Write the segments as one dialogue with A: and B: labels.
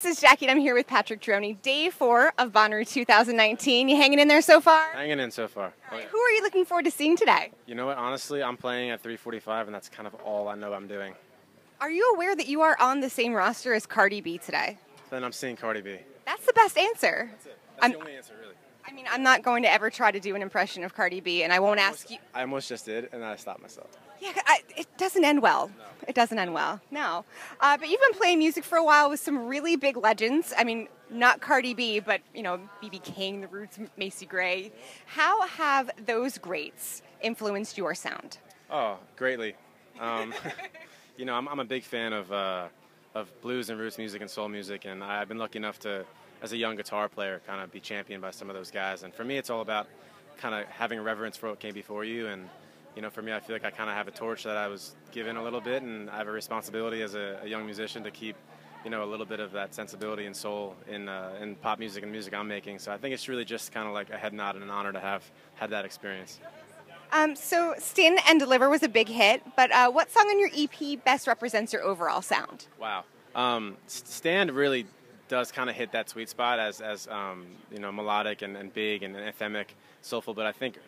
A: This is Jackie, and I'm here with Patrick Droney. Day 4 of Bonnaroo 2019. You hanging in there so far?
B: Hanging in so far.
A: Right. Who are you looking forward to seeing today?
B: You know what? Honestly, I'm playing at 3:45, and that's kind of all I know I'm doing.
A: Are you aware that you are on the same roster as Cardi B today?
B: Then I'm seeing Cardi B.
A: That's the best answer.
B: That's it. That's the only answer, really.
A: I mean, I'm not going to ever try to do an impression of Cardi B, and I won't ask you.
B: I almost just did, and then I stopped myself.
A: Yeah, it doesn't end well.
B: No.
A: It doesn't end well, no. But you've been playing music for a while with some really big legends. I mean, not Cardi B, but, you know, B.B. King, The Roots, Macy Gray. How have those greats influenced your sound?
B: Oh, greatly. You know, I'm a big fan of blues and roots music and soul music, and I've been lucky enough to, as a young guitar player, kind of be championed by some of those guys. And for me, it's all about kind of having reverence for what came before you. And you know, for me, I feel like I kind of have a torch that I was given a little bit, and I have a responsibility as a young musician to keep, you know, a little bit of that sensibility and soul in pop music and music I'm making. So I think it's really just kind of like a head nod and an honor to have had that experience.
A: So Stand and Deliver was a big hit, but what song on your EP best represents your overall sound?
B: Wow. Stand really does kind of hit that sweet spot as you know, melodic and big and anthemic, soulful, but I think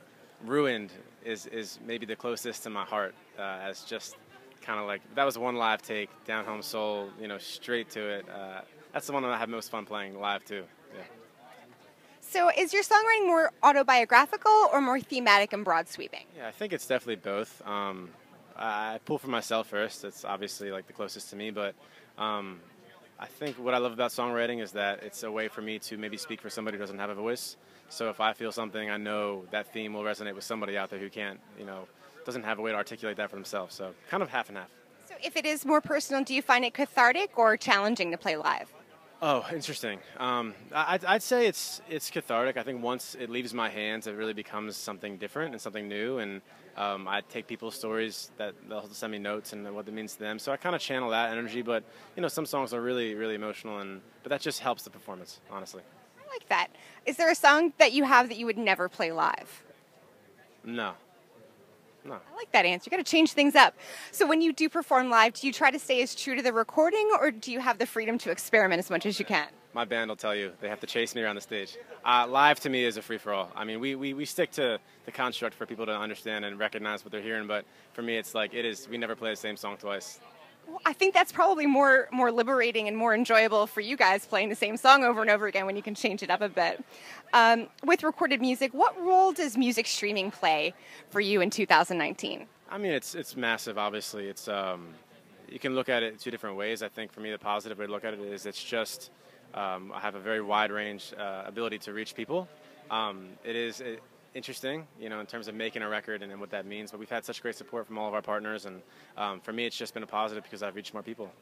B: Ruined is maybe the closest to my heart, as just kind of like, that was one live take, down home soul, you know, straight to it. That's the one that I have most fun playing live too. Yeah.
A: So is your songwriting more autobiographical or more thematic and broad sweeping?
B: Yeah, I think it's definitely both. I pull for myself first. It's obviously like the closest to me, but I think what I love about songwriting is that it's a way for me to maybe speak for somebody who doesn't have a voice. So if I feel something, I know that theme will resonate with somebody out there who can't, you know, doesn't have a way to articulate that for themselves. So kind of half and half.
A: So if it is more personal, do you find it cathartic or challenging to play live?
B: Oh, interesting. I'd say it's cathartic. I think once it leaves my hands, it really becomes something different and something new. And I take people's stories that they'll send me notes and what it means to them. So I kind of channel that energy. But you know, some songs are really, really emotional, but that just helps the performance, honestly.
A: I like that. Is there a song that you have that you would never play live?
B: No. No.
A: I like that answer. You got to change things up. So when you do perform live, do you try to stay as true to the recording, or do you have the freedom to experiment as much as you can?
B: My band will tell you. They have to chase me around the stage. Live to me is a free-for-all. I mean, we stick to the construct for people to understand and recognize what they're hearing, but for me it's like, we never play the same song twice.
A: Well, I think that's probably more liberating and more enjoyable for you guys, playing the same song over and over again when you can change it up a bit. With recorded music, what role does music streaming play for you in 2019?
B: I mean, it's massive, obviously. It's you can look at it two different ways. I think for me, the positive way to look at it is it's just I have a very wide range ability to reach people. It is interesting, you know, in terms of making a record and what that means, but we've had such great support from all of our partners, and for me it's just been a positive because I've reached more people.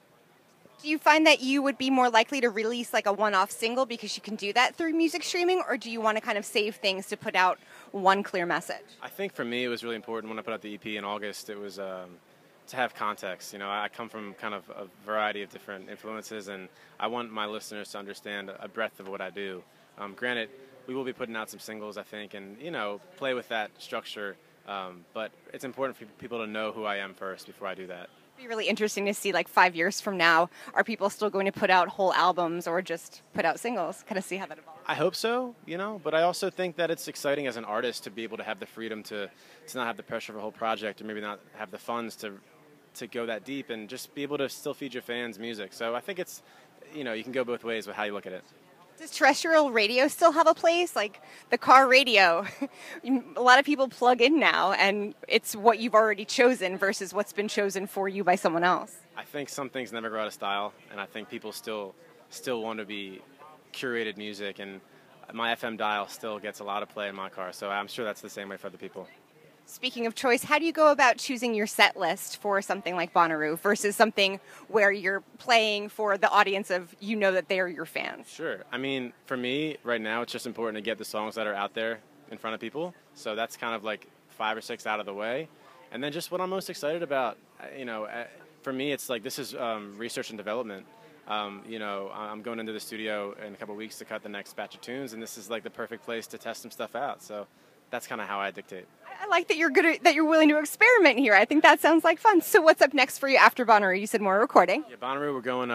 A: Do you find that you would be more likely to release like a one-off single because you can do that through music streaming, or do you want to kind of save things to put out one clear message?
B: I think for me it was really important when I put out the EP in August, it was to have context. You know, I come from kind of a variety of different influences, and I want my listeners to understand a breadth of what I do. Granted, we will be putting out some singles, I think, and, you know, play with that structure. But it's important for people to know who I am first before I do that.
A: It'd be really interesting to see, like, 5 years from now, are people still going to put out whole albums or just put out singles? Kind of see how that evolves.
B: I hope so, you know, but I also think that it's exciting as an artist to be able to have the freedom to not have the pressure of a whole project, or maybe not have the funds to go that deep, and just be able to still feed your fans music. So I think it's, you know, you can go both ways with how you look at it.
A: Does terrestrial radio still have a place? Like the car radio, a lot of people plug in now, and it's what you've already chosen versus what's been chosen for you by someone else.
B: I think some things never go out of style, and I think people still want to be curated music, and my FM dial still gets a lot of play in my car, so I'm sure that's the same way for other people.
A: Speaking of choice, how do you go about choosing your set list for something like Bonnaroo versus something where you're playing for the audience of, you know, that they are your fans?
B: Sure. I mean, for me, right now, it's just important to get the songs that are out there in front of people. So that's kind of like 5 or 6 out of the way. And then just what I'm most excited about, you know, for me, it's like, this is research and development. You know, I'm going into the studio in a couple of weeks to cut the next batch of tunes, and this is like the perfect place to test some stuff out. So that's kind of how I dictate.
A: I like that that you're willing to experiment here. I think that sounds like fun. So what's up next for you after Bonnaroo? You said more recording.
B: Yeah, Bonnaroo, we're going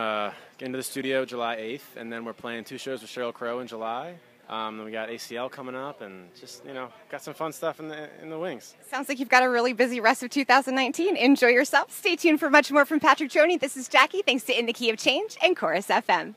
B: into the studio July 8th, and then we're playing 2 shows with Sheryl Crow in July. Then we got ACL coming up, and just, got some fun stuff in the wings.
A: Sounds like you've got a really busy rest of 2019. Enjoy yourself. Stay tuned for much more from Patrick Droney. This is Jackie. Thanks to In the Key of Change and Chorus FM.